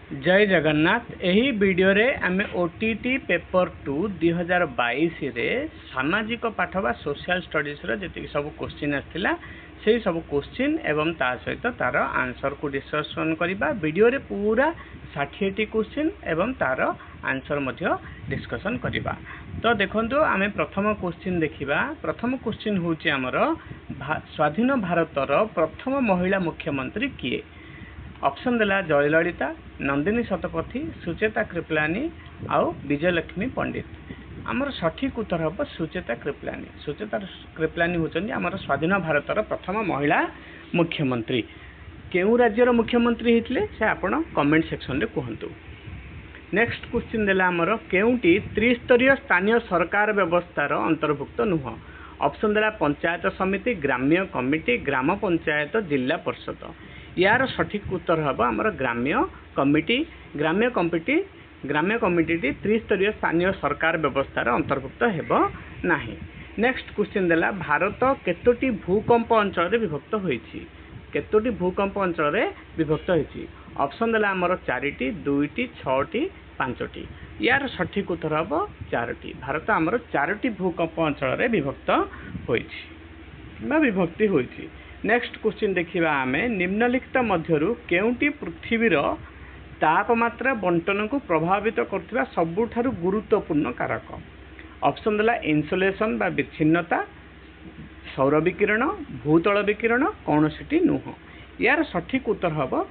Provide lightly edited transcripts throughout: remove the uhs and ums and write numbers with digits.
जय जगन्नाथ। यही वीडियो रे आमे ओटीटी पेपर 2 2022 रे सामाजिक पाठ बा सोशल स्टडीज रो जति सब क्वेश्चन आथिला से सब क्वेश्चन एवं ता सहित तार आंसर को डिस्कशन करिबा। वीडियो रे पूरा 60 क्वेश्चन एवं तार आंसर मध्य डिस्कशन करिबा। तो देखंतु आमे प्रथम क्वेश्चन देखिबा। प्रथम क्वेश्चन होची हमर स्वाधीन भारतर प्रथम महिला मुख्यमंत्री किए? ऑप्शन देला जयललिता, नंदिनी शतपथी, सुचेता कृपलानी आउ विजयलक्ष्मी पंडित। आमर सठिक उत्तर हम सुचेता कृपलानी। सुचेता कृपलानी होचंदी आमर स्वाधीन भारतर प्रथम महिला मुख्यमंत्री। केउ राज्यर मुख्यमंत्री हेतले से आपण कमेंट सेक्शन रे कहंतु। नेक्स्ट क्वेश्चन देला आमर केउटी त्रिस्तरीय स्थानीय सरकार व्यवस्थार अंतर्भुक्त नुह? ऑप्शन देला पंचायत समिति, ग्राम्य कमिटी, ग्राम पंचायत, जिला परिषद। यार सठिक उत्तर हम आमर ग्राम्य कमिटी। ग्राम्य कमिटी त्रिस्तरीय स्थानीय सरकार व्यवस्थार अंतर्भुक्त हेबो नाही। नेक्स्ट क्वेश्चन देला भारत केतोटी भूकंप अंचल रे विभक्त होईछि? केतोटी भूकंप अंचल रे विभक्त होईछि? ऑप्शन देला आमर 4टी, 2टी, 6टी, 5टी। यार सठिक उत्तर हम 4टी। भारत आमर 4टी भूकंप अंचल रे विभक्त होईछि बा विभक्ति होईछि। नेक्स्ट क्वेश्चन देखिबा आमे निम्नलिखित मध्यरु केउटी पृथ्वीर तापमात्रा बंटन को प्रभावित करथिबा सबुठारु गुरुत्वपूर्ण कारक? ऑप्शन देला इन्सुलेशन बा विच्छिन्नता, सौर विकिरण, भूतल विकिरण, कौनसिटी नुह। यार सठिक उत्तर हम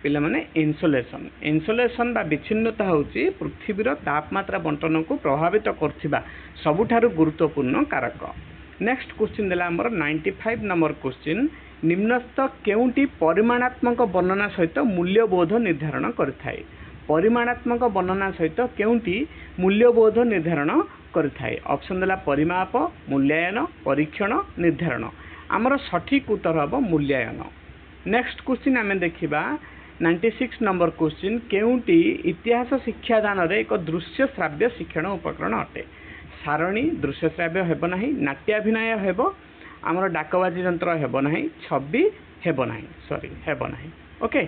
पिला माने इन्सुलेशन। इन्सुलेशन बा विच्छिन्नता होची पृथ्वीर तापमात्रा बंटन को प्रभावित करथिबा सबुठारु गुरुत्वपूर्ण कारक। नेक्स्ट क्वेश्चन देला हमर 95 नंबर क्वेश्चन निम्नस्थ केउटी परिमाणात्मक वर्णना सहित मूल्यबोध निर्धारण करथाय? परिमाणात्मक वर्णना सहित केउटी मूल्यबोध निर्धारण करथाय? ऑप्शन देला परिमाप, मूल्यांकन, परीक्षण, निर्धारण। हमर सठिक उत्तर हम मूल्यांकन। नेक्स्ट क्वेश्चन आमे देखिबा 96 नंबर क्वेश्चन केउटी इतिहास शिक्षादान रे एक दृश्य श्राव्य शिक्षण उपकरण अटे? सारणी दृश्य श्राव्य हेब नाही, नाट्याभिनय हेब, आमर डाकबाजी यंत्र हेब नाही, छवि हेब नाही, सॉरी हेब नाही। ओके,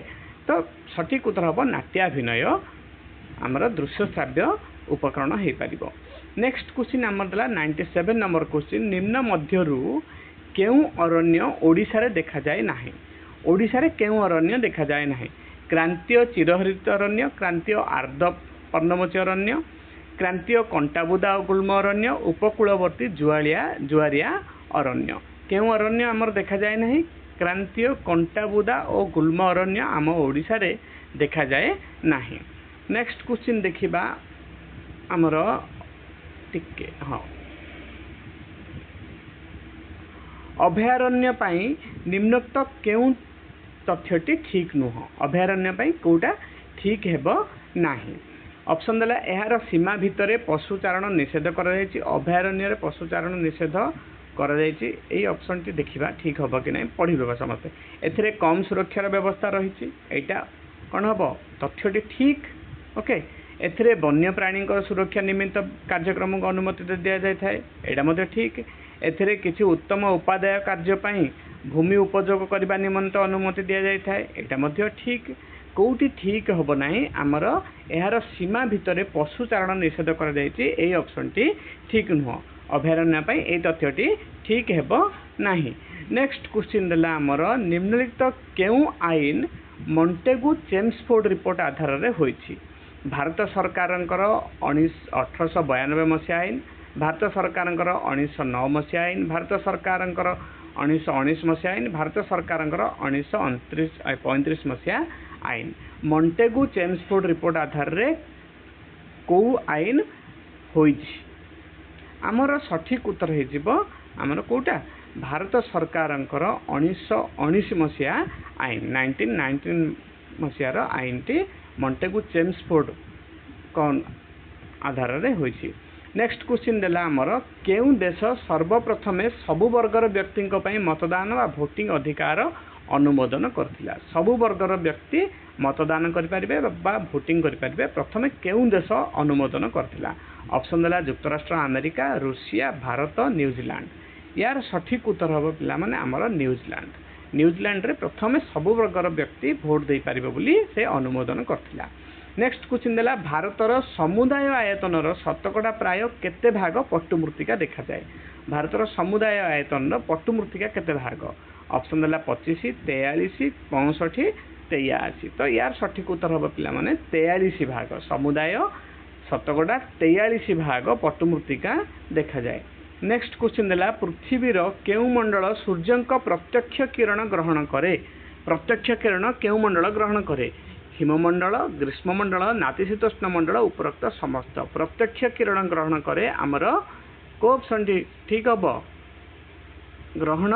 तो सठिक उत्तर हम नाट्याभिनय आमर दृश्य श्राव्य उपकरण हे परिबो। नेक्स्ट क्वेश्चन आमर देला 97 नंबर क्वेश्चन निम्न मध्यरु केउ अरण्य ओडिसा रे देखा जाय नाही? ओडिसा रे केउ अरण्य देखा जाय नाही? क्रांतीय चिरहरित अरण्य, क्रांतीय आर्द्र पर्णमोची अरण्य, क्रांतीय कंटाबुदा और गुल्म अरण्य, उपकूलवर्ती जुआरिया अरण्य। केउ अरण्य आमर देखा जाए नहीं? क्रांतीय कंटाबुदा और गुल्म अरण्य आम ओडिशा रे देखा जाए नहीं। नेक्स्ट क्वेश्चन देखिबा आमर टिके हाँ अभयारण्य पाई निम्नोक्त केउ तथ्यटी ठीक नुह? अभयारण्य पाई कोटा ठीक हेबो नाही? ऑप्शन देला एहार सीमा भितरे पशुचारण निषेध करा जायछि। अभयारण्य रे पशुचारण निषेध करा जायछि। एई ऑप्शन टी देखिबा ठीक हबो कि नै पढिबा समस्त। एथिरे कम सुरक्षार व्यवस्था रहिछि, एटा कोन हबो तथ्यटी ठीक। ओके, एथिरे वन्य प्राणी सुरक्षा निमित्त कार्यक्रम को अनुमति दिया जाय थाए, एटा मध्ये ठीक। एथिरे किछि उत्तम उपादेय कार्य पई भूमि उपयोग करबा निमित्त अनुमति दिया जाय थाए, एटा मध्ये ठीक। कोउटी ठीक हबो नाही आमर एहार सीमा भितरे पशुचारण निषेध करा जायछि, एई ऑप्शन टी ठीक नुह। अभयारण्य पई एई तथ्यटी ठीक हेबो नाही। नेक्स्ट क्वेश्चन देला आमर निम्नलिखित केउ आईन मॉन्टेगु चेम्सफोर्ड रिपोर्ट आधार रे होईछि? भारत सरकारंकर 1892 मसिया आईन, भारत सरकारंकर 1909 मसिया आईन, भारत सरकारंकर 1919 मसिया आईन, भारत सरकारंकर 1935 मसिया आईन। मॉन्टेगु चेम्सफोर्ड रिपोर्ट आधार रे को आईन होईछि? आमर सठिक उत्तर हे जिवो आमर कोटा भारत सरकारंकर 1919 मसिया आईन 1919 मसियार आईन टी मॉन्टेगु चेम्सफोर्ड कोन आधार रे होईछि। नेक्स्ट क्वेश्चन देला आमर केउ देश सर्वप्रथमे सबु वर्गर व्यक्ति पई मतदान वा भोटिंग अधिकार अनुमोदन करथिला? सबु वर्गर व्यक्ति मतदान करि परिबे बा भोटिंग करि परिबे प्रथमे केउ देश अनुमोदन करथिला? ऑप्शन देला युक्तराष्ट्र अमेरिका, रूसिया, भारत, न्यूजीलैंड। यार सठिक उत्तर हम पिला माने आमर न्यूजीलैंड। न्यूजीलैंड रे प्रथमे सबु वर्गर व्यक्ति भोट दे पारिबे बोली से अनुमोदन करथिला। नेक्स्ट क्वेश्चन देला भारतर समुदाय आयतनर शतकड़ा प्राय केते भाग पट्टुमृत्तिका देखा जाए। भारतर समुदाय आयतन पट्टुमृत्तिका केते भाग? ऑप्शन देला 25, 43, 65, 83। तो यार सठिक उत्तर हम पिला माने 43 भाग। समुदाय शतकड़ा 43 भाग पट्टुमृत्तिका देखा जाए। नेक्स्ट क्वेश्चन देला पृथ्वीर केउ मंडल सूर्यंक प्रत्यक्ष किरण ग्रहण करे? प्रत्यक्ष किरण केउ मंडल ग्रहण करे? हिममंडल, ग्रीष्ममंडल, नातिशीतोष्ण मंडल, उपरोक्त समस्त। प्रत्यक्ष किरण ग्रहण करे आमर को ऑप्शन ठीक हम? ग्रहण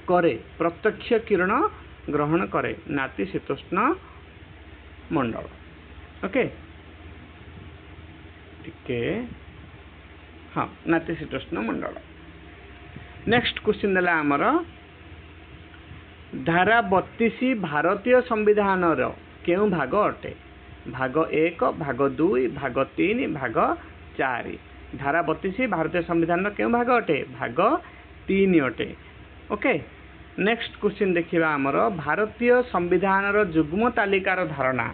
करे, प्रत्यक्ष किरण ग्रहण करे नातिशीतोष्ण मंडल। ओके टिके हाँ नातिशीतोष्ण मंडल। नेक्स्ट क्वेश्चन देला आमर धारा 32 भारतीय संविधान केउ भाग अटे? भाग 1, भाग 2, भाग 3, भाग 4। धारा 32 भारतीय संविधान केउ भाग अटे? भाग 3 अटे। ओके नेक्स्ट क्वेश्चन देखिबा आमर भारतीय संविधान जुग्म तालिकार धारणा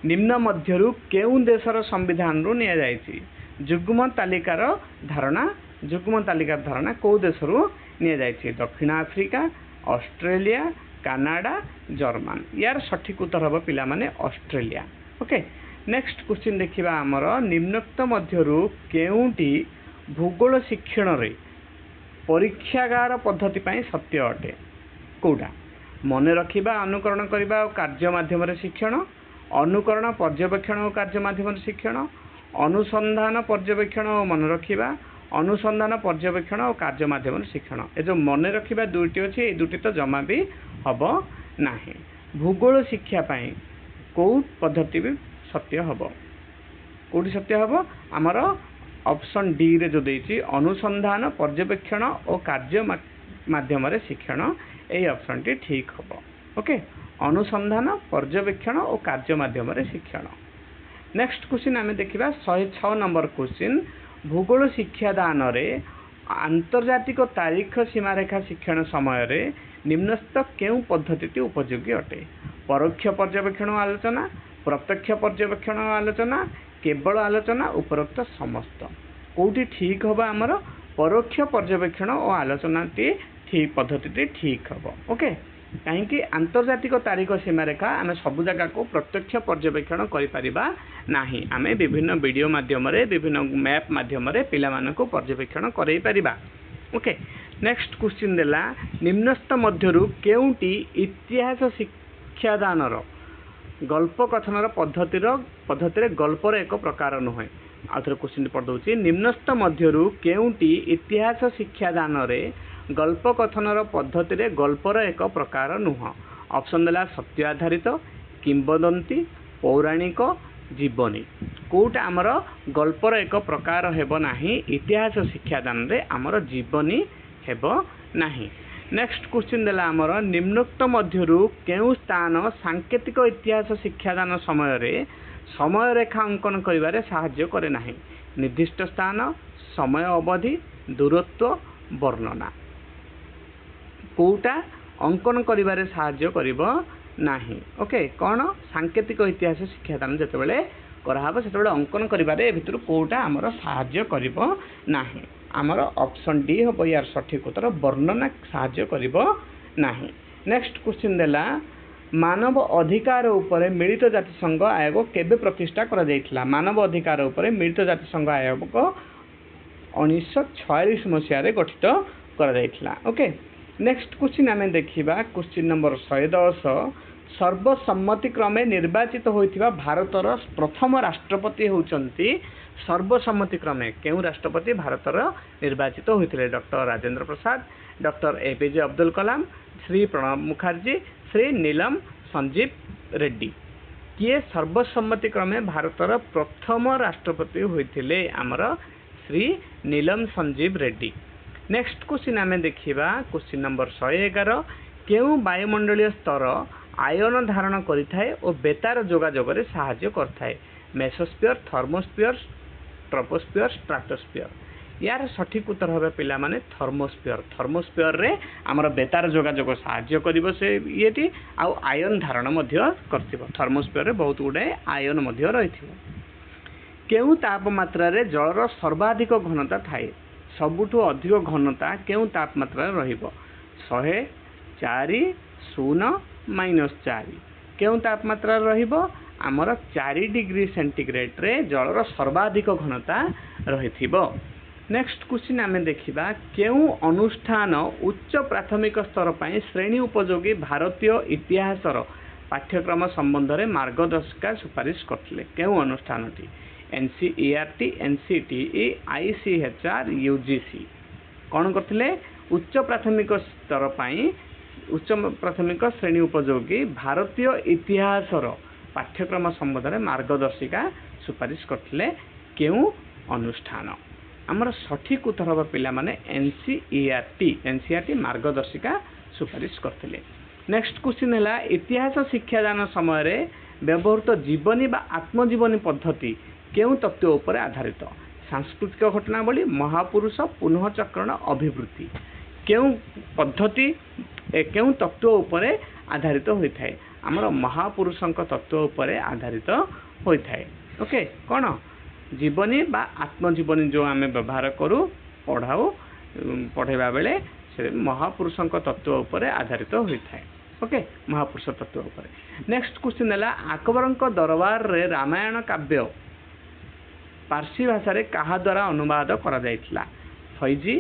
निम्न मध्यरु केउ देशर संविधान रु निया जायछि? जुग्म तालिकार धारणा को देशरु निया जायछि? दक्षिण आफ्रिका, ऑस्ट्रेलिया, कनाडा, जर्मन। यार सठिक उत्तर हम पिला माने ऑस्ट्रेलिया। ओके नेक्स्ट क्वेश्चन देखिबा आमर निम्नोक्त मध्यरु केउटी भूगोल शिक्षण रे परीक्षागार पद्धति पई सत्य अटे? कोडा? मन रखिबा, अनुकरण करिबा और कार्य माध्यम रे शिक्षण, अनुकरण पर्यवेक्षण और कार्य माध्यम रे शिक्षण, अनुसंधान पर्यवेक्षण और मन रखिबा, अनुसंधान पर्यवेक्षण और कार्य माध्यम शिक्षण। ए जो मन रखिबा दुईटी अछि ए दुईटी तो जमा भी हब नाही। भूगोल शिक्षा पाई को पद्धति भी सत्य हब? कोठी सत्य हब? आमर ऑप्शन डी रे जो देछि अनुसंधान पर्यवेक्षण और कार्य माध्यम रे शिक्षण ए ऑप्शन टी ठीक हब। ओके अनुसंधान पर्यवेक्षण और कार्य माध्यम रे शिक्षण। नेक्स्ट क्वेश्चन आमे देखिबा 106 नंबर क्वेश्चन भूगोल शिक्षादान रे आंतर्जातिक तारीख सीमारेखा शिक्षण समय रे निम्नस्थ केउ पद्धति उपयोगी अटे? परोक्ष पर्यवेक्षण आलोचना, प्रत्यक्ष पर्यवेक्षण आलोचना, केवल आलोचना, उपरोक्त समस्त। कोठी ठीक हबा? आमर परोक्ष पर्यवेक्षण और आलोचना टी ठीक पद्धति ठीक हबो। ओके कहीं आंतर्जातिक तारीख सीमारेखा आम सब जगह को प्रत्यक्ष पर्यवेक्षण करिपरिबा नाही। आमे विभिन्न वीडियो माध्यम रे विभिन्न मैप माध्यम रे पिला मानको पर्यवेक्षण करई परिबा। ओके नेक्स्ट क्वेश्चन देला निम्नस्थ मध्यरु केउटी इतिहास शिक्षादान गल्प कथन पद्धति रे गल्पर एक प्रकार नुहे। आउथरे क्वेश्चन पढ़ दउची निम्नस्थ मध्यरु केउटी इतिहास शिक्षादान रे गल्प कथन पद्धति रे गल्पर एक प्रकार नुह? ऑप्शन देला सत्य आधारित, किंबदंती, पौराणिक, जीवनी। कोटा आमर गल्पर एक प्रकार हेबो नाही इतिहास शिक्षादान रे आमर जीवनी हेबो नाही। नेक्स्ट क्वेश्चन देला आमर निम्नोक्त मध्यरु केउ स्थान सांकेतिक इतिहास शिक्षादान समय रे समय रेखा अंकन करिवारे सहाय्य करे नाही? निर्दिष्ट स्थान, समय अवधि, दूरत्व, वर्णना। कोटा अंकन करिवारे सहाय्य करिवो नाही? ओके कौन सांकेतिक इतिहास शिक्षादान जेतेबेले कराहब सेतेबेले अंकन करिवारे भितर कोटा आमर सहाय्य करिवो नाही? आमर ऑप्शन डी हो यार सठिक उत्तर वर्णना सहाय्य करिवो नाही। नेक्स्ट क्वेश्चन देला मानव अधिकार उपरे मिलित जातिसंघ आयोग केबे प्रतिष्ठा करा जायथिला? मानव अधिकार उपरे मिलित जातिसंघ आयोग को 1946 मसिया रे गठित करा जायथिला। ओके नेक्स्ट क्वेश्चन आमे देखिबा क्वेश्चन नंबर 110 सर्वसम्मति क्रमे निर्वाचित होइथिबा भारतर प्रथम राष्ट्रपति होउचंती सर्वसम्मति क्रमे केउ राष्ट्रपति भारतर निर्वाचित होइथिले? Doctor Rajendra Prasad, doctor APJ Abdul Kalam, Shri Pranab Mukherjee, Shri नीलम संजीव रेड्डी। किए सर्वसम्मति क्रमे भारतर प्रथम राष्ट्रपति होइथिले? आमर श्री नीलम संजीव रेड्डी। नेक्स्ट क्वेश्चन आमे देखिबा क्वेश्चन नंबर 111 केउ वायुमंडलीय स्तर आयन धारण करिथाए और बेतार जोगाजोग रे सहाय्य करथाए? Mesosphere, thermosphere, troposphere, stratosphere. यार सठिक उत्तर हे पिला माने थर्मोस्फीयर। थर्मोस्फीयर रे आमर बेतार जोगाजोग साहाय्य करिवो से येटी आउ आयन धारण मध्य करथिबो। थर्मोस्फीयर रे बहुत गुडे आयन मध्य रहिथिबो। केउ तापमात्रा रे जलर सर्वाधिक घनता थाए? सबुठु अधिक घनता केउ तापमात्रा रे रहिबो? 100 4 0 -4 केउ तापमात्रा रे रहिबो? आमर 4 डिग्री सेंटीग्रेड रे जलर सर्वाधिक घनता रहिथिबो। नेक्स्ट क्वेश्चन आमे देखिबा केउ अनुष्ठान उच्च प्राथमिक स्तर पई श्रेणी उपयोगी भारतीय इतिहासर पाठ्यक्रम संबंध रे मार्गदर्शिका सुपारिश करथिले? केउ अनुष्ठानटी? NCERT NCTE ICHR UGC कौन करथिले? उच्च प्राथमिक स्तर पई उच्च प्राथमिक श्रेणी उपयोगी भारतीय इतिहासर पाठ्यक्रम संबंध रे मार्गदर्शिका सुपारिश करथिले? केउ अनुष्ठान? आमर सठिक उत्तर हबा पिला माने NCERT मार्गदर्शिका सुपारिश करथिले। नेक्स्ट क्वेश्चन हैला इतिहास शिक्षादान समय रे व्यवहृत जीवनी बा आत्मजीवनी पद्धति केउ तत्व उपर आधारित? सांस्कृतिक घटनावली, महापुरुष, पुनःचक्रण, अभिवृत्ति केउ पद्धति केउ तत्व उपर आधारित होइथाय? आमर महापुरुषंक तत्व उपर आधारित होइथाय। ओके कोन जीवनी बा आत्मजीवनी जो आमे व्यवहार करू पढ़ाऊ पढ़ेबा बेले से महापुरुषंक तत्व उपर आधारित होइथाय। ओके महापुरुष तत्व उपर। नेक्स्ट क्वेश्चन हैला अकबरंक दरबार रे रामायण काव्य पारसी भाषा रे कहा द्वारा अनुवाद करा जायतिला? फैजी,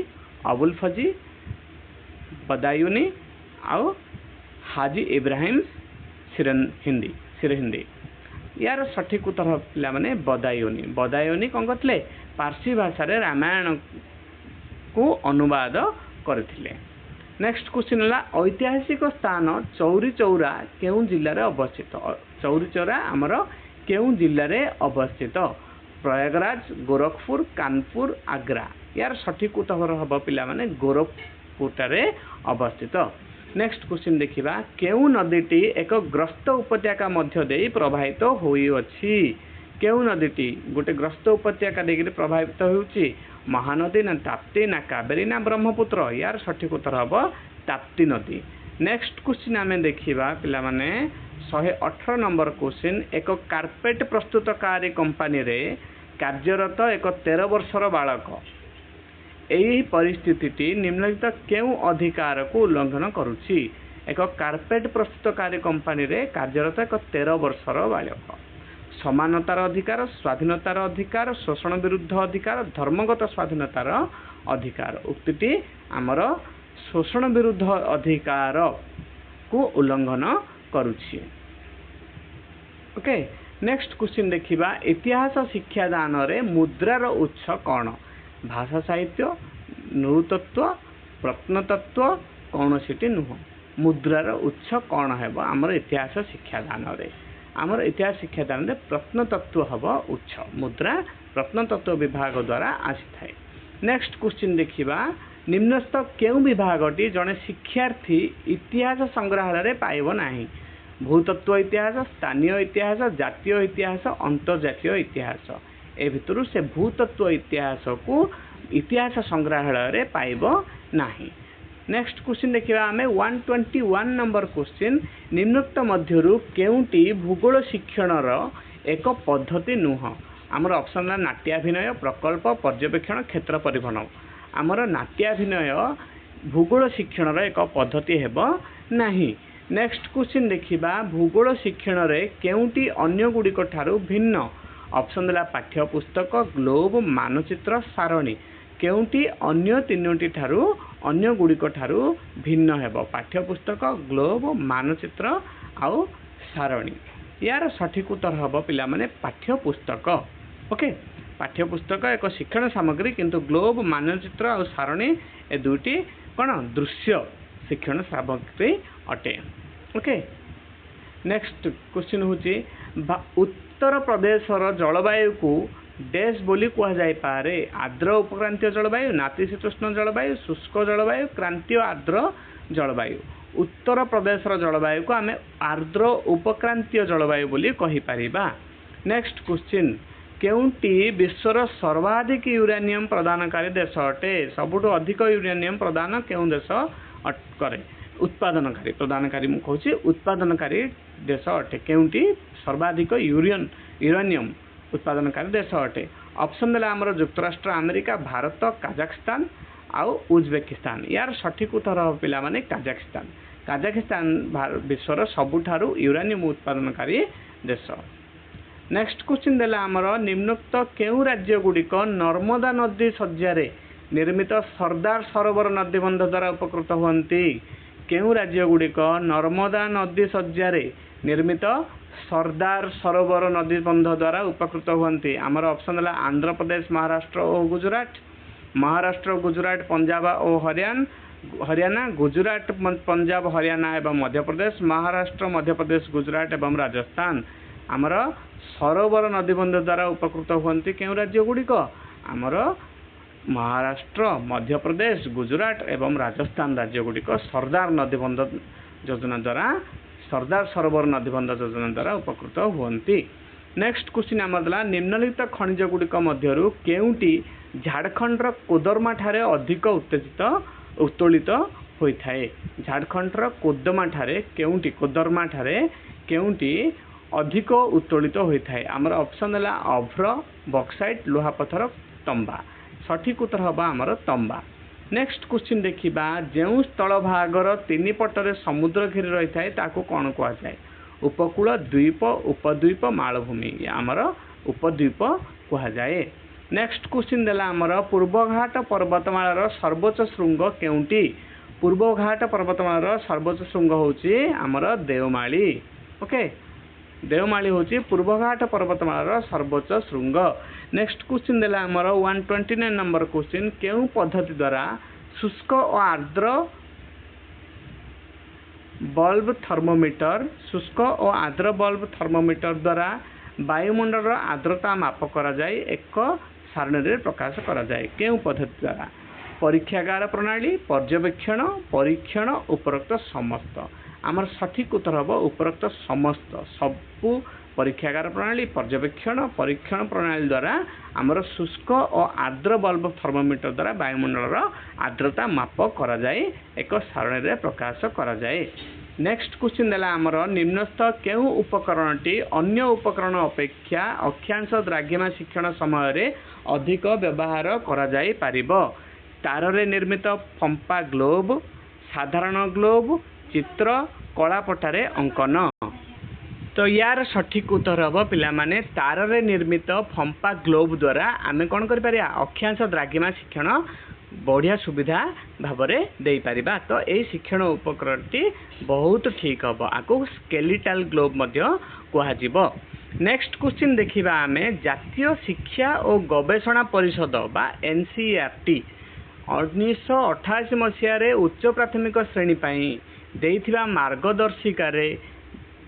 अबुल फजी, बदायूनी आउ हाजी इब्राहिम सिरहिंदी यार सठिक उत्तर पिला माने बदायूनी। बदायूनी कौन करथिले? पारसी भाषा रे रामायण को अनुवाद करथिले। नेक्स्ट क्वेश्चन है ऐतिहासिक स्थान चौरी चौरा केउ जिल्ला रे अवस्थित? चौरी चौरा आमर केउ जिल्ला रे अवस्थित? प्रयागराज, गोरखपुर, कानपुर, आग्रा यार सठिक उत्तर हम पिला माने गोरखपुर रे अवस्थित। नेक्स्ट क्वेश्चन देखिबा केउ नदीटी एक ग्रस्त उपत्यका मध्य देई प्रवाहित होई अछि? केउ नदीटी गोटे ग्रस्त उपत्यका देई प्रवाहित होउछि? महानदी ना ताप्ती ना कावेरी ना ब्रह्मपुत्र? यार सठिक उत्तर हम ताप्ती नदी। नेक्स्ट क्वेश्चन आमे देखिबा पिला माने 118 नंबर क्वेश्चन एक कार्पेट प्रस्तुतकारी कंपनी रे कार्यरत एक 13 वर्षर बालक एही परिस्थिति निम्नलिखित केउ अधिकार को उल्लंघन करुछि? एक कार्पेट प्रस्तुतकारी कंपनी रे कार्यरत एक 13 वर्षर बालक समानतार अधिकार, स्वाधीनतार अधिकार, शोषण विरुद्ध अधिकार, धर्मगत स्वाधीनतार अधिकार। उक्तिटी आमर शोषण विरुद्ध अधिकार को उल्लंघन करुछि। ओके नेक्स्ट क्वेश्चन देखिबा इतिहास शिक्षादान रे मुद्रार उत्स कौन? भाषा साहित्य, नृतत्व, प्रत्नतत्व कौनसीटी नुह? मुद्रार उत्स कौन हेबो आमर इतिहास शिक्षादान रे? आमर इतिहास शिक्षादान रे प्रत्नतत्व हबो उत्स। मुद्रा प्रत्नतत्व विभाग द्वारा आसी थाए। नेक्स्ट क्वेश्चन देखिबा निम्नस्थ केउ विभागटी जने शिक्षार्थी इतिहास संग्रहालय रे पाइबो नाही? भूतत्व इतिहास, स्थानीय इतिहास, जातीय इतिहास, अंतर्जातीय इतिहास ए भितरु से भूतत्व इतिहास को इतिहास संग्रहालय रे पाइबो नाही। नेक्स्ट क्वेश्चन देखिबा आमे 121 नंबर क्वेश्चन निम्नोक्त मध्यरु केउटी भूगोल शिक्षणर एक पद्धति नुह? आमर ऑप्शन नाट्याभिनय, प्रकल्प, पर्यवेक्षण, क्षेत्र परिभ्रमण। आमर नाट्याभिनय भूगोल शिक्षणर एक पद्धति हेबो नाही। नेक्स्ट क्वेश्चन देखिबा भूगोल शिक्षण रे केउटी अन्य गुडिक ठारू भिन्न? ऑप्शन देला पाठ्यपुस्तक, ग्लोब, मानचित्र, सारणी। केउटी अन्य तीनोटी ठारू अन्य गुडिक ठारू भिन्न हेबो? पाठ्यपुस्तक, ग्लोब, मानचित्र आउ सारणी। यार सठिक उत्तर हबो पिला माने पाठ्यपुस्तक। ओके पाठ्यपुस्तक एक शिक्षण सामग्री किंतु ग्लोब, मानचित्र आउ सारणी ए दुईटी कोन दृश्य शिक्षण सामग्री अटे। ओके नेक्स्ट क्वेश्चन होची उत्तर प्रदेशर जलवायु को डैश बोली कह जाय पारे? आर्द्र उपक्रांतीय जलवायु, नातिशीतोष्ण जलवायु, शुष्क जलवायु, क्रांतीय आर्द्र जलवायु। उत्तर प्रदेशर जलवायु को आमे आर्द्र उपक्रांतीय जलवायु बोली कहि परिबा। नेक्स्ट क्वेश्चन केउंटी विश्वर सर्वाधिक यूरेनियम प्रदानकारी देश अटे सबुठ अधिक यूरेनियम प्रदान केउं देश करे उत्पादनकारी प्रदानकारी मु कहूँ उत्पादनकारी देश अटे केउंटी सर्वाधिक यूरेनियम उत्पादनकारी देश अटे ऑप्शन देला हमर युक्तराष्ट्र अमेरिका भारत काजाखस्तान आउ उज्बेकिस्तान यार सठिक उत्तर पिला माने काजाखस्तान विश्वर सबुठारु यूरेनियम उत्पादनकारी देश। नेक्स्ट क्वेश्चन देला हमर निम्नोक्त केउ राज्य गुड़िक नर्मदा नदी सज्जारे निर्मित सरदार सरोवर नदी बंध द्वारा उपकृत हुअन्ति केउ राज्य गुड़िक नर्मदा नदी सज्जारे निर्मित सरदार सरोवर नदी बंध द्वारा उपकृत हुअन्ति आमर ऑप्शन देला आंध्र प्रदेश महाराष्ट्र और गुजरात महाराष्ट्र गुजरात पंजाब और हरियाणा गुजरात पंजाब हरियाणा एवं मध्य प्रदेश महाराष्ट्र मध्य प्रदेश गुजरात एवं राजस्थान आमर सरोवर नदीबंध द्वारा उपकृत हुअन्ति केउ राज्य गुड़िक आमर महाराष्ट्र मध्य प्रदेश गुजरात एवं राजस्थान राज्य गुड़िक सरदार नदीबंध योजना द्वारा सरदार सरोवर नदीबंध योजना द्वारा उपकृत हुअन्ति। नेक्स्ट क्वेश्चन आमर देला निम्नलिखित खनिज गुड़िक मध्यरु केउंटी झारखंडर कोदरमा ठारे अधिक उत्तोलित होइथाए झारखंडर कोदरमा ठारे केउंटी अधिक उत्तोलित होइथाए आमर ऑप्शन देला अभ्र बक्साइट लोहापथर तंबा सठिक उत्तर हबा आमर तंबा। नेक्स्ट क्वेश्चन देखिबा जेउ स्थल भागर तीन पटरे समुद्र घेरी रही थाए ताको कोन कुआ जाय उपकूल द्वीप उपद्वीप मालभूमि आमर उपद्वीप कुआ जाए। नेक्स्ट क्वेश्चन देला आमर पूर्वघाट पर्वतमालार सर्वोच्च शृंग केउंटी पूर्वघाट पर्वतमालार सर्वोच्च शृंग होची आमर देवमाली ओके देवमाली होची पूर्वघाट पर्वतमालार सर्वोच्च शृंग। नेक्स्ट क्वेश्चन देला आमर 129 नंबर क्वेश्चन केउ पद्धति द्वारा शुष्क और आर्द्र बल्ब थर्मोमीटर द्वारा वायुमंडल आर्द्रता माप करा जाय एक सारणी रे प्रकाश करा जाय केउ पद्धति द्वारा परीक्षागार प्रणाली पर्यवेक्षण परीक्षण उपरोक्त समस्त आमर सठिक उत्तर हम उपरोक्त समस्त सबु परीक्षागार प्रणाली पर्यवेक्षण परीक्षण प्रणाली द्वारा आमर शुष्क और आर्द्र बल्ब थर्मोमीटर द्वारा वायुमंडल आर्द्रता माप करा जाय एक सारणी रे प्रकाश करा जाय। नेक्स्ट क्वेश्चन देला आमर निम्नस्थ केउ उपकरणटी अन्य उपकरण अपेक्षा अक्षांश द्राघिमा शिक्षण समय रे अधिक व्यवहार करा जाय पारिबो तार रे निर्मित फंपा ग्लोब साधारण ग्लोब चित्र कला पटारे अंकन तो यार सठिक उत्तर हम पिला माने तार रे निर्मित फंपा ग्लोब द्वारा आमे कोन करि पारिया अक्षांश द्राघिमा शिक्षण बढ़िया सुविधा भावरे देई पारिबा तो एई शिक्षण उपकरणटी बहुत ठीक हम आको स्केलेटल ग्लोब मध्य कुहा जिवो। नेक्स्ट क्वेश्चन देखिबा आमे जातीय शिक्षा और गवेषणा परिषद बा एनसीईआरटी 1988 मसीह उच्च प्राथमिक श्रेणी पाई देइथिबा मार्गदर्शिका रे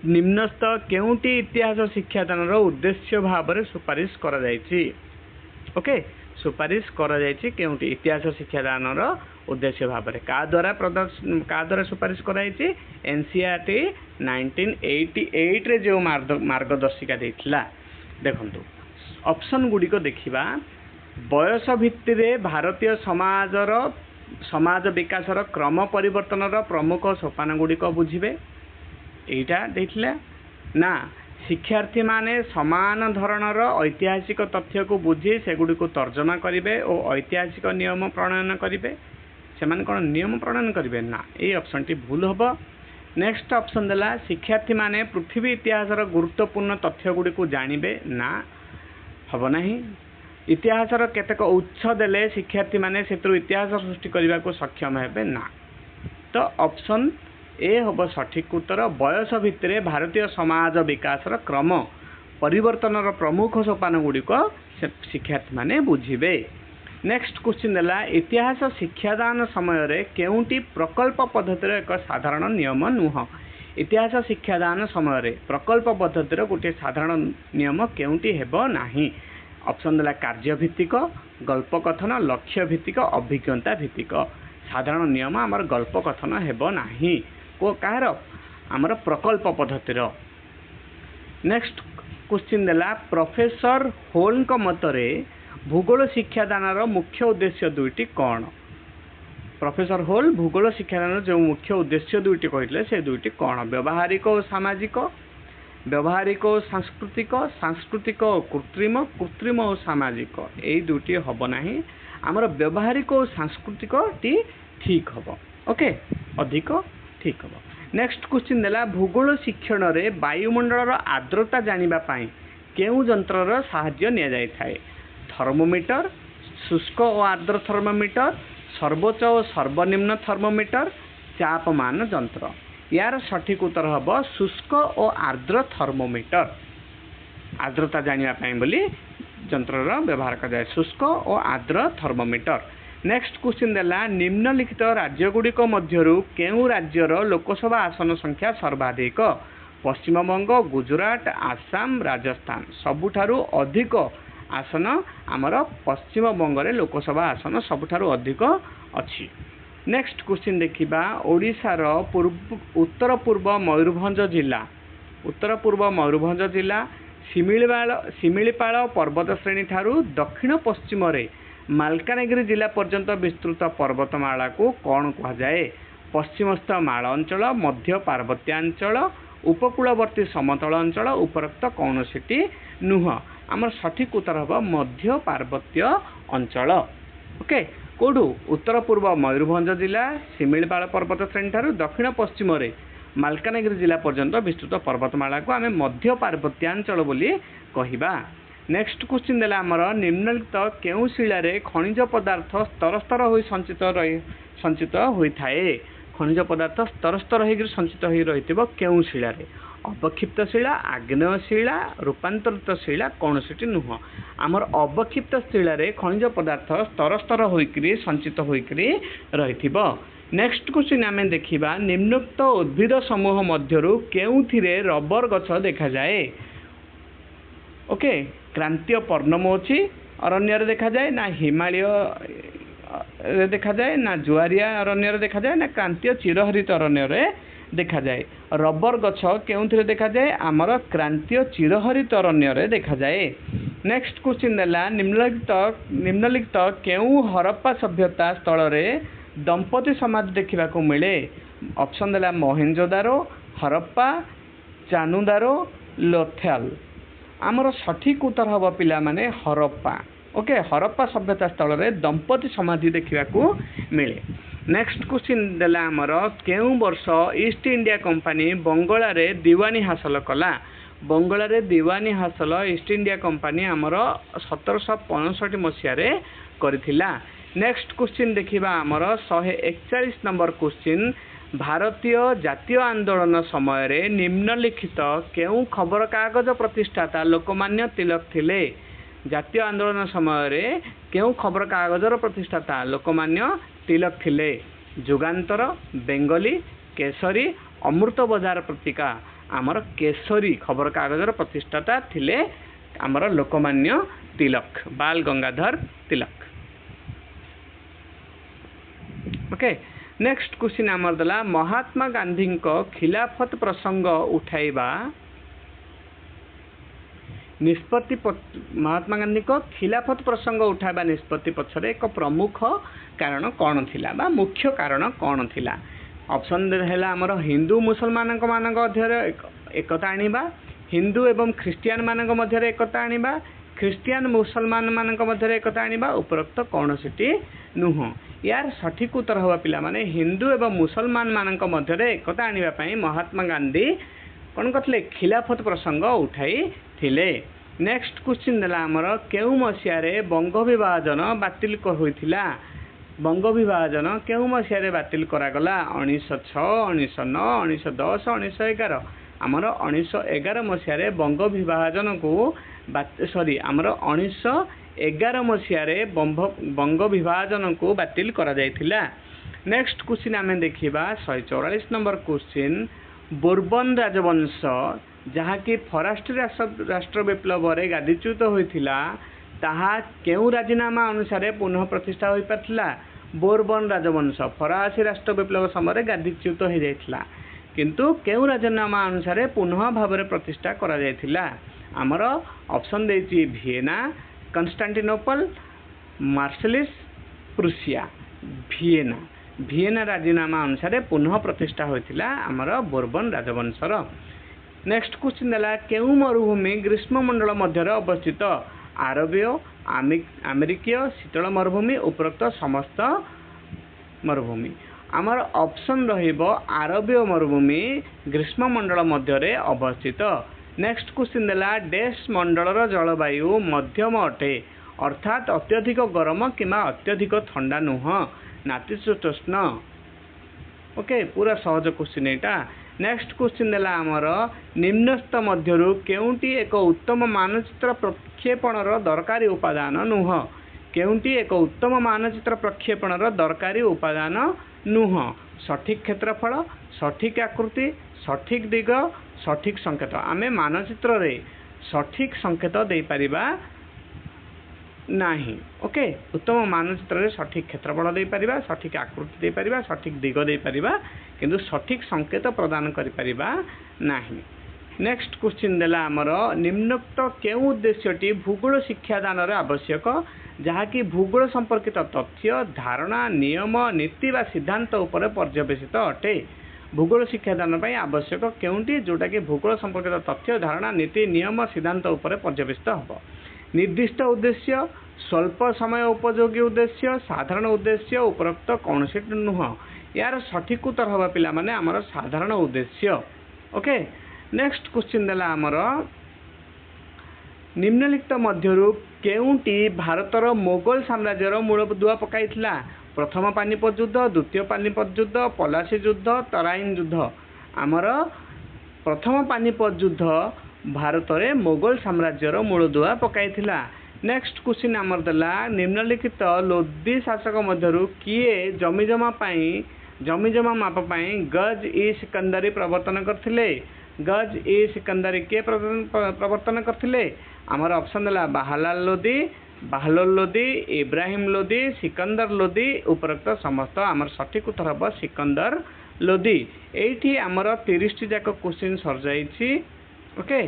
निम्नस्थ केउंटी इतिहास शिक्षादान उद्देश्य भाव में सुपारिश करा जायछि ओके सुपारिश करा जायछि केउंटी इतिहास शिक्षादान उद्देश्य भाव में का द्वारा सुपारिश करा जायछि एनसीईआरटी 1988 रे जो मार्गदर्शिका देथिला देखंतु ऑप्शन गुडी को देखिबा बयस भित्तिरे भारतीय समाज विकासर क्रम परिवर्तन प्रमुख सोपान गुड़िक बुझे यहीटा देखला ना शिक्षार्थी माने समान धरणर ऐतिहासिक तथ्य को बुझी सेगुड़ी को तर्जमा करेंगे और ऐतिहासिक नियम प्रणयन करेंगे से कौन नियम प्रणयन करेंगे ना ये ऑप्शन टी भूल हम। नेक्स्ट ऑप्शन देला शिक्षार्थी माने पृथ्वी इतिहासर गुरुत्वपूर्ण तथ्य गुड़ी को जानवे ना हम नहीं इतिहासर केतक उत्स देले शिक्षार्थी माने सेतु इतिहास सृष्टि करने को सक्षम हेबे ना तो ऑप्शन ए हम सठिक उत्तर बयस भित्तिरे भारतीय समाज विकासर क्रम परिवर्तन प्रमुख सोपान गुड़िक शिक्षार्थी माने बुझिबे। नेक्स्ट क्वेश्चन देला इतिहास शिक्षादान समय रे केउंटी प्रकल्प पद्धतिर एक साधारण नियम नुह इतिहास शिक्षादान समय रे प्रकल्प पद्धतिर गोटे साधारण नियम केउंटी हेबो नाही ऑप्शन देला कार्य भित्तिक गल्प कथन लक्ष्य भित्तिक अभिज्ञता भित्तिक साधारण नियम आमर गल्प कथन हेबो नाही को कहार आमर प्रकल्प पद्धतिर। नेक्स्ट क्वेश्चन देला प्रोफेसर होल मतरे भूगोल शिक्षादान मुख्य उद्देश्य दुईटी कौन। प्रोफेसर होल भूगोल शिक्षादान जो मुख्य उद्देश्य दुईटी कहते से दुईटी कौन। व्यवहारिक और सामाजिक, व्यवहारिक और सांस्कृतिक, सांस्कृतिक और कृत्रिम, कृत्रिम और सामाजिक। यही दुईटी हम ना आमर व्यवहारिक और सांस्कृतिक टी ठीक हम। ओके अधिक ठीक हम। नेक्स्ट क्वेश्चन देला भूगोल शिक्षण रे वायुमंडल आर्द्रता जानिबा पाई केउ जंत्रर साहाय्य निया जाय थाए। थर्मोमीटर, शुष्क और आर्द्र थर्मोमीटर, सर्वोच्च और सर्वनिम्न थर्मोमीटर, चापमान जंत्र। यार सठिक उत्तर हम शुष्क और आर्द्र थर्मोमीटर। आर्द्रता जानिबा पाई बोली जंत्रर व्यवहार कराए शुष्क और आर्द्र थर्मोमीटर। नेक्स्ट क्वेश्चन देला निम्नलिखित राज्यगुड़िक मध्यरु केउ राज्यर लोकसभा आसन संख्या सर्वाधिक। पश्चिमबंग, गुजरात, आसाम, राजस्थान। सबुठारु अधिक आसन आमर पश्चिमबंग रे लोकसभा आसन सबुठारु अधिक अछि। नेक्स्ट क्वेश्चन देखिबा ओडिशार उत्तर पूर्व मयूरभंज जिला, उत्तर पूर्व मयूरभंज जिला शिमिलीपाल पर्वत श्रेणी ठारू दक्षिण पश्चिम रे मालकानगिरी जिला पर्यंत विस्तृत पर्वतमाला को कौन कह जाए। पश्चिमस्थ माल अंचल, मध्य पार्वत्यांचल, उपकूलवर्ती समतल अंचल, उपरोक्त कौन सीटी नुह। आमर सठिक उत्तर हम मध्य पार्वत्य अंचल। ओके कौटू उत्तर पूर्व मयूरभंज जिला शिमिलीपाल पर्वत श्रेणी ठारू दक्षिण पश्चिम रे मालकानगिरी जिला पर्यंत विस्तृत पर्वतमाला को आम मध्य पार्वत्यांचल बोली कहिबा। नेक्स्ट क्वेश्चन देला आमर निम्नलिखित केउ शिलारे खनिज पदार्थ स्तर स्तर होई संचित होई थाए। खनिज पदार्थ स्तर स्तर होई संचित होई रहितिबो केउ शिलारे। अवक्षिप्त शिला, आग्नेय शिला, रूपांतरित शिला कौन सीटी नुह। आमर अवक्षिप्त शिलारे खनिज पदार्थ स्तर स्तर होई संचित होई रहितिबो। नेक्स्ट क्वेश्चन आम देखिबा निम्नलिखित उद्भिद समूह मध्यरु केउथिरे रबर गछ देखा जाए। ओके क्रांतीय पर्णमोची अरण्य देखा जाए ना हिमालय देखा जाए ना जुआरिया अरण्य देखा जाए ना क्रांतीय चिरहरित अरण्य देखा जाए। रबर गछ केउथिरे देखा जाए आमर क्रांतीय चिरहरित अरण्य देखा जाए। नेक्स्ट क्वेश्चन देला निम्नलिखित केउ हरप्पा सभ्यता स्थल रे दंपति समाधि देखा मिले। ऑप्शन देला मोहेंजोदारो, हरप्पा, चानुदारो, लोथाल। आमर सठिक उत्तर हम पिला माने हरप्पा। ओके हरप्पा सभ्यता स्थल रे दंपति समाधि देखा मिले। नेक्स्ट क्वेश्चन देला आमर केउ वर्ष ईस्ट इंडिया कंपनी बंगला रे दीवानी हासिल कला। बंगला रे दीवानी हासिल ईस्ट इंडिया कंपनी आमर 1765 मसीह रे करथिला। नेक्स्ट क्वेश्चन देखिबा आमर 141 नंबर क्वेश्चन भारतीय जातीय आंदोलन समय रे निम्नलिखित केउ खबर कागज प्रतिष्ठाता लोकमान्य तिलक थिले। जातीय आंदोलन समय रे केउ खबर कागजर प्रतिष्ठाता लोकमान्य तिलक थिले। जुगांतर, बेंगली, केसरी, अमृत बजार पत्रिका। आमर केसरी खबर कागजर प्रतिष्ठाता थिले आमर लोकमान्य तिलक, बाल Gangadhar Tilak. Okay next question आमर दला महात्मा गांधी को खिलाफत प्रसंग उठाइबा निष्पत्ति। महात्मा गांधी को खिलाफत प्रसंग उठाइबा निष्पत्ति पछरे एक प्रमुख कारण कौन थिला बा मुख्य कारण कौन थिला। ऑप्शन है आमर हिंदू मुसलमान मध्य एकता आनिबा, हिंदू एवं ख्रिस्टियान मान मध्य एकता आनिबा, ख्रिस्टियान मुसलमान मान मध्य एकता आनिबा, उपरोक्त कौन सीटी नुह। यार सठिक उत्तर हवा पिला माने हिंदू एवं मुसलमान मान मध्य एकता आनिबा पई महात्मा गांधी कौन करथिले खिलाफत प्रसंग उठाई थिले। नेक्स्ट क्वेश्चन देला आमर केउ मसिया रे बंग विभाजन बातिल होइथिला। बंग विभाजन केउ मसिया रे बातिल करागला। 1906, 1909, 1910, 1911। आमर 1911 मसिया रे बंग विभाजन को सॉरी आमर 1911 मसिया रे बंग विभाजन को बातिल करा जायथिला। नेक्स्ट क्वेश्चन आमे देखिबा 144 नंबर क्वेश्चन बोर्बन राजवंश जहाँकि फरास्टी राष्ट्र विप्लव रे गादीच्युत होइथिला ताहा केउ राजीनामा अनुसार पुनः प्रतिष्ठा होई पाथिला। बोर्बन राजवंश फरासी राष्ट्र विप्लव समय गादीच्युत हो जाइथिला किंतु केउ राजीनामा अनुसार पुनः भाव में प्रतिष्ठा करा जाइथिला। आमर ऑप्शन देछि वियना, कन्स्टान्टिनोपल, मार्सेलिस, प्रुसिया। वियना राजीनामा अनुसार पुनः प्रतिष्ठा होइतिला आमर बोर्बन राजवंशर। नेक्स्ट क्वेश्चन देला केउ मरुभूमि ग्रीष्ममंडल मध्य अवस्थित? आरबीय, अमेरिकीय, शीतल मरुभूमि, उपरोक्त समस्त मरुभूमि। आमर ऑप्शन रहिबो आरबीय मरुभूमि ग्रीष्ममंडल मध्य अवस्थित। नेक्स्ट क्वेश्चन देला देश मंडलर जलवायु मध्यम अटे, अर्थात अत्यधिक गरम किंवा अत्यधिक ठंडा नुह, नातिशीतोष्ण। ओके, पूरा सहज क्वेश्चन एटा। नेक्स्ट क्वेश्चन देला आमर निम्नस्थ मध्यरु केउंटी एक उत्तम मानचित्र प्रक्षेपणर दरकारी उपादान नुह? केउंटी एक उत्तम मानचित्र प्रक्षेपणर दरकारी उपादान नुह? सठिक क्षेत्रफल, सठिक आकृति, सठिक दिग, सठिक संकेत। आमे मानचित्र रे सठिक संकेत दे परिबा नाही। ओके, उत्तम मानचित्र रे सठिक क्षेत्रफल दे परिबा, सठिक आकृति दे परिबा, सठिक दिग दे परिबा, किंतु सठिक संकेत प्रदान करि परिबा नाही। नेक्स्ट क्वेश्चन देला हमर निम्नोक्त केउ उद्देश्यटी भूगोल शिक्षादान रे आवश्यक? जहाँकि भूगोल संपर्कित तथ्य, धारणा, नियम, नीति बा सिद्धांत उपर पर्यवेसित अटे। भूगोल शिक्षादान पई आवश्यक केउंटी जोटा कि भूगोल संपर्कित तथ्य, धारणा, नीति, नियम, सिद्धांत उपर पर्यवेसित हबो। निर्दिष्ट उद्देश्य, स्वल्प समय उपयोगी उद्देश्य, साधारण उद्देश्य, उपरोक्त कौनसी नुह? यार सठिक उत्तर हवा पिला माने हमर साधारण उद्देश्य। ओके, नेक्स्ट क्वेश्चन देला हमर निम्नलिखित मध्यरु केउंटी भारतर मोगल साम्राज्यर मूलदुआ पकाइथिला? प्रथम पानीपत युद्ध, द्वितीय पानीपत युद्ध, पलासी युद्ध, तराइन युद्ध। आमर प्रथम पानीपत युद्ध भारत रे मोगल साम्राज्यर मूलदुआ पकाइथिला। नेक्स्ट क्वेश्चन आमर देला निम्नलिखित लोधी शासक मध्यरु किए जमीजमा माप पई गज ई सिकंदरी प्रवर्तन करथिले? गज ई सिकंदरी के प्रवर्तन करथिले? आमर ऑप्शन देला बाहलाल लोधी, बाहलोल लोधी, इब्राहिम लोधी, सिकंदर लोधी, उपरोक्त समस्त। आमर सठिक उत्तर हबो सिकंदर लोधी। एठी आमर 30 टी जाक क्वेश्चन सर जाईछि। ओके,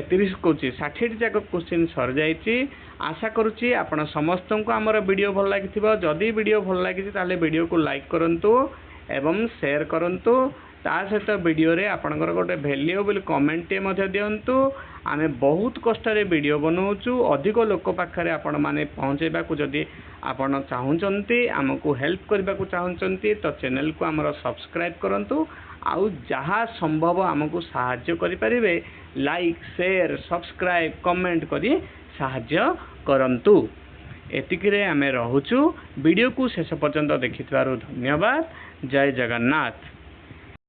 30 कोची 60 जाक क्वेश्चन सर जाईछि। आशा करूछि आपण समस्त को आमर वीडियो भल लागिथिबो। जदि वीडियो भल लागिछि ताले वीडियो को लाइक करंतु एवं शेयर करंतु। ता सहित वीडियो रे आपनकर गोटे वैल्यूएबल कमेंट टे मध्ये दियंतु। आमे बहुत कष्ट रे वीडियो बनाउछु, अधिक लोक पाखरे आपण माने पहुंचेबा को जदि आपण चाहुचंती, हमकु हेल्प करबा को चाहुचंती तो चैनल को हमर सब्सक्राइब करंतु। आउ जहाँ संभव हमकु सहाय्य करि परिबे लाइक, शेयर, सब्सक्राइब, कमेंट करी सहाय्य करंतु। एतिकिरे आमे रहुछु। वीडियो को शेष पर्यंत देखिथिबारु धन्यवाद। जय जगन्नाथ।